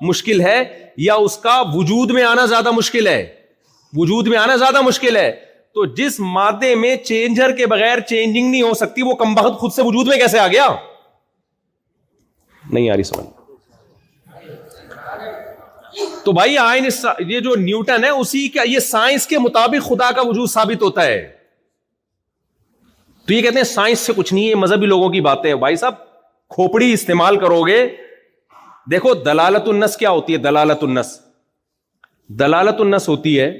مشکل ہے یا اس کا وجود میں آنا زیادہ مشکل ہے؟ وجود میں آنا زیادہ مشکل ہے. تو جس مادے میں چینجر کے بغیر چینجنگ نہیں ہو سکتی وہ کمبخت خود سے وجود میں کیسے آ گیا؟ نہیں آ رہی سمجھ. تو بھائی آئن یہ جو نیوٹن ہے اسی کا یہ سائنس کے مطابق خدا کا وجود ثابت ہوتا ہے. تو یہ کہتے ہیں سائنس سے کچھ نہیں ہے, مذہبی لوگوں کی باتیں. بھائی صاحب کھوپڑی استعمال کرو گے. دیکھو دلالت النص کیا ہوتی ہے؟ دلالت النص ہوتی ہے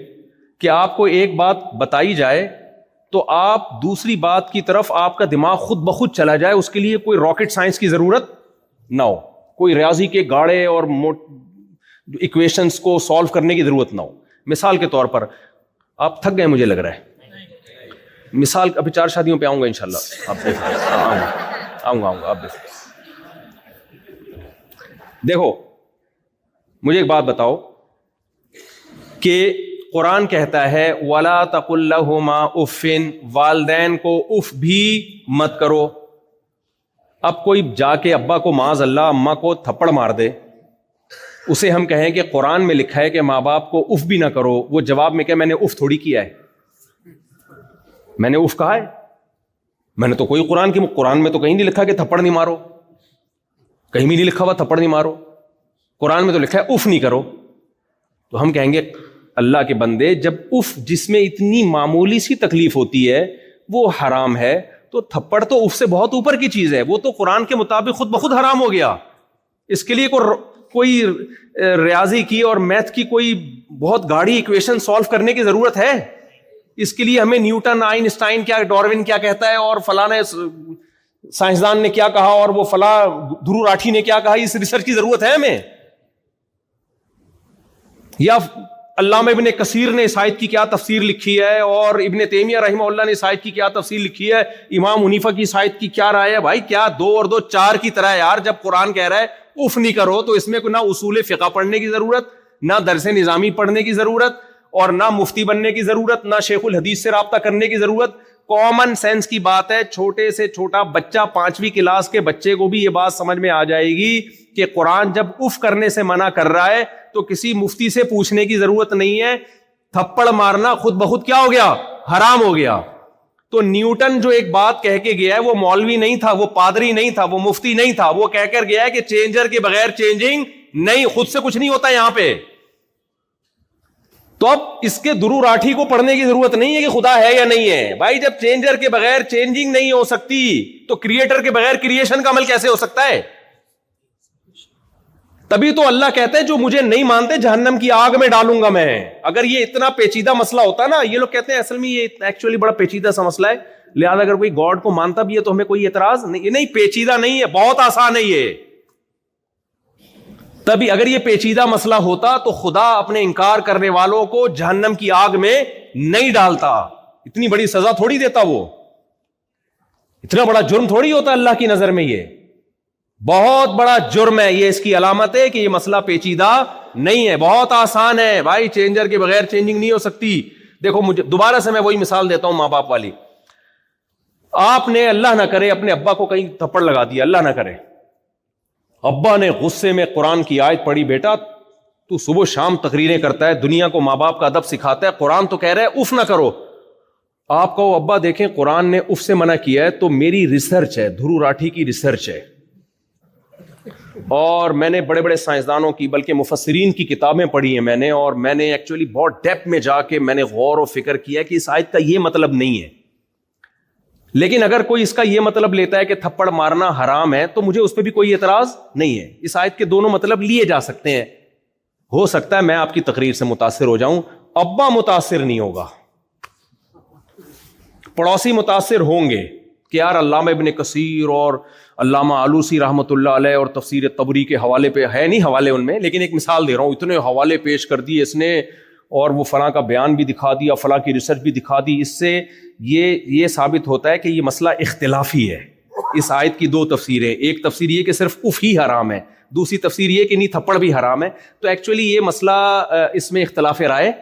کہ آپ کو ایک بات بتائی جائے تو آپ دوسری بات کی طرف آپ کا دماغ خود بخود چلا جائے. اس کے لیے کوئی راکٹ سائنس کی ضرورت نہ ہو, کوئی ریاضی کے گاڑے اور ایکویشنز کو سالو کرنے کی ضرورت نہ ہو. مثال کے طور پر آپ تھک گئے مجھے لگ رہا ہے. مثال ابھی 4 شادیوں پہ آؤں گا انشاءاللہ, آپ آؤں گا آپ دیکھو مجھے ایک بات بتاؤ کہ قرآن کہتا ہے وَلَا تَقُلْ لَهُمَا اُفٍّ, والدین کو اف بھی مت کرو. اب کوئی جا کے ابا کو معاذ اللہ اماں کو تھپڑ مار دے, اسے ہم کہیں کہ قرآن میں لکھا ہے کہ ماں باپ کو اف بھی نہ کرو, وہ جواب میں کہ میں نے اف تھوڑی کیا ہے, میں نے اف کہا ہے, میں نے تو کوئی قرآن میں تو کہیں نہیں لکھا کہ تھپڑ نہیں مارو, کہیں بھی نہیں لکھا ہوا تھپڑ نہیں مارو, قرآن میں تو لکھا ہے اف نہیں کرو. تو ہم کہیں گے اللہ کے بندے جب اف جس میں اتنی معمولی سی تکلیف ہوتی ہے وہ حرام ہے تو تھپڑ تو اف سے بہت اوپر کی چیز ہے, وہ تو قرآن کے مطابق خود بخود حرام ہو گیا. اس کے لیے کوئی ریاضی کی اور میتھ کی کوئی بہت گاڑی ایکویشن سالو کرنے کی ضرورت ہے؟ اس کے لیے ہمیں نیوٹن, آئنسٹائن کیا, ڈاروین کیا کہتا ہے اور فلاں سائنسدان نے کیا کہا اور وہ فلاں دھرو راٹھی نے کیا کہا, اس ریسرچ کی ضرورت ہے ہمیں؟ یا علامہ ابن کثیر نے اس آیت کی کیا تفسیر لکھی ہے اور ابن تیمیہ رحمہ اللہ نے اس آیت کی کیا تفسیر لکھی ہے, امام حنیفہ کی اس آیت کی کیا رائے ہے؟ بھائی کیا 2 اور 2 4 کی طرح ہے یار. جب قرآن کہہ رہا ہے اف نہیں کرو تو اس میں نہ اصول فقہ پڑھنے کی ضرورت, نہ درس نظامی پڑھنے کی ضرورت, اور نہ مفتی بننے کی ضرورت, نہ شیخ الحدیث سے رابطہ کرنے کی ضرورت. کامن سینس کی بات ہے. چھوٹے سے چھوٹا بچہ 5ویں کلاس کے بچے کو بھی یہ بات سمجھ میں آ جائے گی کہ قرآن جب اف کرنے سے منع کر رہا ہے تو کسی مفتی سے پوچھنے کی ضرورت نہیں ہے. تھپڑ مارنا خود بخود کیا ہو گیا؟ حرام ہو گیا. تو نیوٹن جو ایک بات کہہ کے گیا ہے وہ مولوی نہیں تھا, وہ پادری نہیں تھا, وہ مفتی نہیں تھا, وہ کہہ کر گیا ہے کہ چینجر کے بغیر چینجنگ نہیں, خود سے کچھ نہیں ہوتا یہاں پہ. تو اب اس کے درو راٹھی کو پڑھنے کی ضرورت نہیں ہے کہ خدا ہے یا نہیں ہے. بھائی جب چینجر کے بغیر چینجنگ نہیں ہو سکتی تو کریٹر کے بغیر کریشن کا عمل کیسے ہو سکتا ہے؟ تبھی تو اللہ کہتے ہیں جو مجھے نہیں مانتے جہنم کی آگ میں ڈالوں گا میں. اگر یہ اتنا پیچیدہ مسئلہ ہوتا نا, یہ لوگ کہتے ہیں اصل میں یہ ایکچولی بڑا پیچیدہ سا مسئلہ ہے, لہذا اگر کوئی گاڈ کو مانتا بھی ہے تو ہمیں کوئی اعتراض نہیں. نہیں, پیچیدہ نہیں ہے, بہت آسان ہے یہ. تبھی اگر یہ پیچیدہ مسئلہ ہوتا تو خدا اپنے انکار کرنے والوں کو جہنم کی آگ میں نہیں ڈالتا, اتنی بڑی سزا تھوڑی دیتا, وہ اتنا بڑا جرم تھوڑی ہوتا اللہ کی نظر میں. یہ بہت بڑا جرم ہے. یہ اس کی علامت ہے کہ یہ مسئلہ پیچیدہ نہیں ہے, بہت آسان ہے. بھائی چینجر کے بغیر چینجنگ نہیں ہو سکتی. دیکھو مجھے دوبارہ سے میں وہی مثال دیتا ہوں ماں باپ والی. آپ نے اللہ نہ کرے اپنے ابا کو کہیں تھپڑ لگا دیا, اللہ نہ کرے, ابا نے غصے میں قرآن کی آیت پڑھی, بیٹا تو صبح شام تقریریں کرتا ہے, دنیا کو ماں باپ کا ادب سکھاتا ہے, قرآن تو کہہ رہا ہے اف نہ کرو. آپ کو ابا دیکھیں قرآن نے اف سے منع کیا ہے تو میری ریسرچ ہے, دھرو راٹھی کی ریسرچ ہے, اور میں نے بڑے بڑے سائنسدانوں کی بلکہ مفسرین کی کتابیں پڑھی ہیں میں نے, اور میں نے ایکچولی بہت ڈیپتھ میں جا کے میں نے غور و فکر کیا کہ اس آیت کا یہ مطلب نہیں ہے. لیکن اگر کوئی اس کا یہ مطلب لیتا ہے کہ تھپڑ مارنا حرام ہے تو مجھے اس پہ بھی کوئی اعتراض نہیں ہے. اس آیت کے دونوں مطلب لیے جا سکتے ہیں. ہو سکتا ہے میں آپ کی تقریر سے متاثر ہو جاؤں, ابا متاثر نہیں ہوگا, پڑوسی متاثر ہوں گے کہ یار علامہ ابن کثیر اور علامہ آلوسی رحمۃ اللہ علیہ اور تفسیر طبری کے حوالے پہ ہے نہیں حوالے ان میں, لیکن ایک مثال دے رہا ہوں, اتنے حوالے پیش کر دیے اس نے اور وہ فلاں کا بیان بھی دکھا دیا, فلاں کی ریسرچ بھی دکھا دی. اس سے یہ ثابت ہوتا ہے کہ یہ مسئلہ اختلافی ہے. اس آیت کی 2 تفسیریں, ایک تفسیر یہ کہ صرف اف ہی حرام ہے, دوسری تفسیر یہ کہ نہیں تھپڑ بھی حرام ہے. تو ایکچولی یہ مسئلہ اس میں اختلاف رائے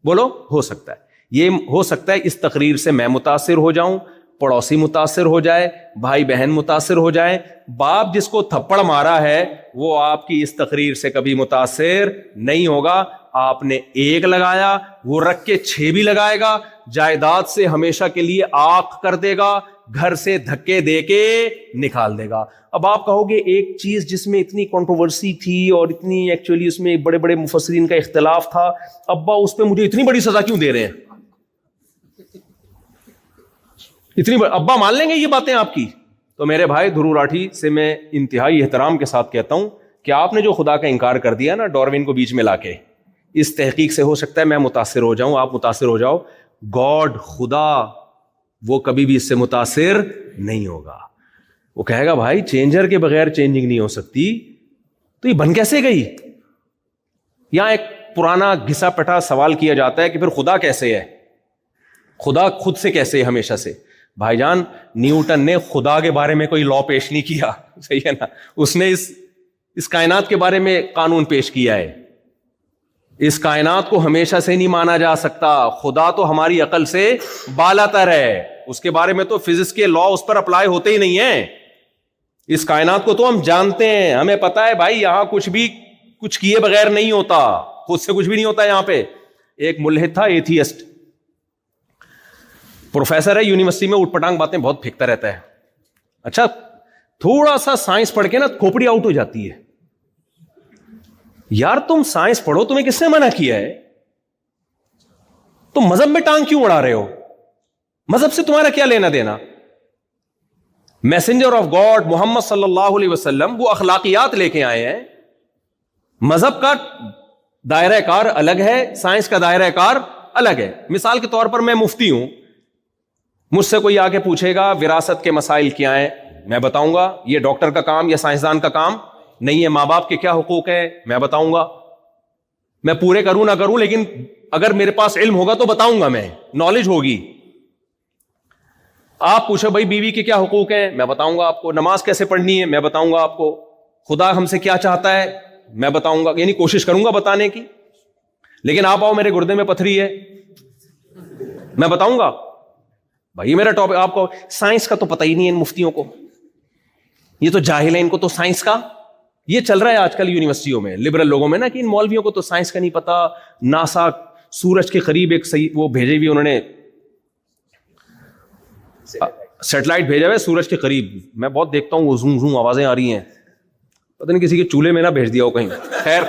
بولو ہو سکتا ہے. یہ ہو سکتا ہے اس تقریر سے میں متاثر ہو جاؤں, پڑوسی متاثر ہو جائے, بھائی بہن متاثر ہو جائیں, باپ جس کو تھپڑ مارا ہے وہ آپ کی اس تقریر سے کبھی متاثر نہیں ہوگا. آپ نے ایک لگایا, وہ رکھ کے 6 بھی لگائے گا, جائیداد سے ہمیشہ کے لیے آنکھ کر دے گا, گھر سے دھکے دے کے نکال دے گا. اب آپ کہو گے ایک چیز جس میں اتنی کنٹروورسی تھی اور اتنی ایکچولی اس میں بڑے بڑے مفسرین کا اختلاف تھا, ابا اس پہ مجھے اتنی بڑی سزا کیوں دے رہے ہیں؟ ابا مان لیں گے یہ باتیں آپ کی؟ تو میرے بھائی دھرو راٹھی سے میں انتہائی احترام کے ساتھ کہتا ہوں کہ آپ نے جو خدا کا انکار کر دیا نا ڈاروین کو بیچ میں لا کے, اس تحقیق سے ہو سکتا ہے میں متاثر ہو جاؤں, آپ متاثر ہو جاؤ, گاڈ خدا وہ کبھی بھی اس سے متاثر نہیں ہوگا. وہ کہے گا بھائی چینجر کے بغیر چینجنگ نہیں ہو سکتی, تو یہ بن کیسے گئی؟ یہاں ایک پرانا گھسا پٹا سوال کیا جاتا ہے کہ پھر خدا کیسے ہے, خدا خود سے کیسے ہے ہمیشہ سے؟ بھائی جان, نیوٹن نے خدا کے بارے میں کوئی لا پیش نہیں کیا, صحیح ہے نا, اس نے اس کائنات کے بارے میں قانون پیش کیا ہے. اس کائنات کو ہمیشہ سے نہیں مانا جا سکتا, خدا تو ہماری عقل سے بالا تر ہے, اس کے بارے میں تو فزکس کے لا اس پر اپلائی ہوتے ہی نہیں ہیں. اس کائنات کو تو ہم جانتے ہیں, ہمیں پتا ہے بھائی یہاں کچھ کیے بغیر نہیں ہوتا, خود سے کچھ بھی نہیں ہوتا. یہاں پہ ایک ملحد تھا, ایتھیسٹ, پروفیسر ہے یونیورسٹی میں, اٹھ پٹانگ باتیں بہت پھینکتا رہتا ہے. اچھا تھوڑا سا سائنس پڑھ کے نا کھوپڑی آؤٹ ہو جاتی ہے. یار تم سائنس پڑھو, تمہیں کس نے منع کیا ہے؟ تم مذہب میں ٹانگ کیوں اڑا رہے ہو؟ مذہب سے تمہارا کیا لینا دینا؟ میسنجر آف گاڈ محمد صلی اللہ علیہ وسلم وہ اخلاقیات لے کے آئے ہیں. مذہب کا دائرہ کار الگ ہے, سائنس کا دائرہ کار الگ ہے. مثال کے طور پر میں مفتی ہوں, مجھ سے کوئی آ کے پوچھے گا وراثت کے مسائل کیا ہیں, میں بتاؤں گا یہ ڈاکٹر کا کام یا سائنسدان کا کام نہیں ہے. ماں باپ کے کیا حقوق ہیں میں بتاؤں گا, میں پورے کروں نہ کروں, لیکن اگر میرے پاس علم ہوگا تو بتاؤں گا, میں نالج ہوگی. آپ پوچھو بھائی بیوی کے کیا حقوق ہیں, میں بتاؤں گا آپ کو. نماز کیسے پڑھنی ہے میں بتاؤں گا آپ کو. خدا ہم سے کیا چاہتا ہے میں بتاؤں گا, یعنی کوشش کروں گا بتانے کی. لیکن آپ آؤ میرے گردے میں پتھری ہے میں بتاؤں گا بھائی میرا ٹاپک. آپ کو سائنس کا تو پتہ ہی نہیں ہے ان مفتیوں کو, یہ تو جاہل ہے, ان کو تو سائنس کا یہ چل رہا ہے آج کل یونیورسٹیوں میں, لبرل لوگوں میں نا, کہ ان مولویوں کو تو سائنس کا نہیں پتا. ناسا سورج کے قریب ایک وہ بھیجے ہوئے, انہوں نے سیٹلائٹ بھیجا ہوا ہے سورج کے قریب. میں بہت دیکھتا ہوں وہ زوم زوم آوازیں آ رہی ہیں, پتہ نہیں کسی کے چولہے میں نہ بھیج دیا ہو کہیں. خیر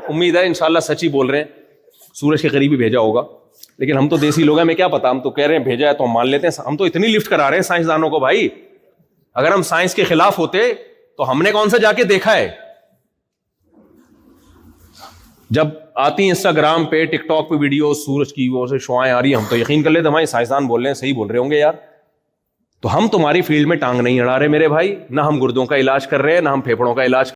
امید ہے انشاءاللہ سچ ہی بول رہے ہیں, سورج کے قریب ہی بھیجا ہوگا. لیکن ہم تو دیسی لوگ ہیں, ہمیں کیا پتا, ہم تو کہہ رہے ہیں بھیجا ہے تو ہم مان لیتے ہیں. ہم تو اتنی لفٹ کرا رہے ہیں سائنسدانوں کو بھائی. اگر ہم سائنس کے خلاف ہوتے تو ہم نے کون سا جا کے دیکھا ہے؟ جب آتی انسٹاگرام پہ ٹک ٹاک پہ ویڈیو سورج کی وہ سے شعائیں آ رہی ہیں, ہم تو یقین کر لیتے ہمارے سائنسدان بول رہے ہیں, صحیح بول رہے ہوں گے یار. تو ہم تمہاری فیلڈ میں ٹانگ نہیں اڑا رہے میرے بھائی, نہ ہم گردوں کا علاج کر رہے ہیں, نہ ہم پھیپھڑوں کا علاج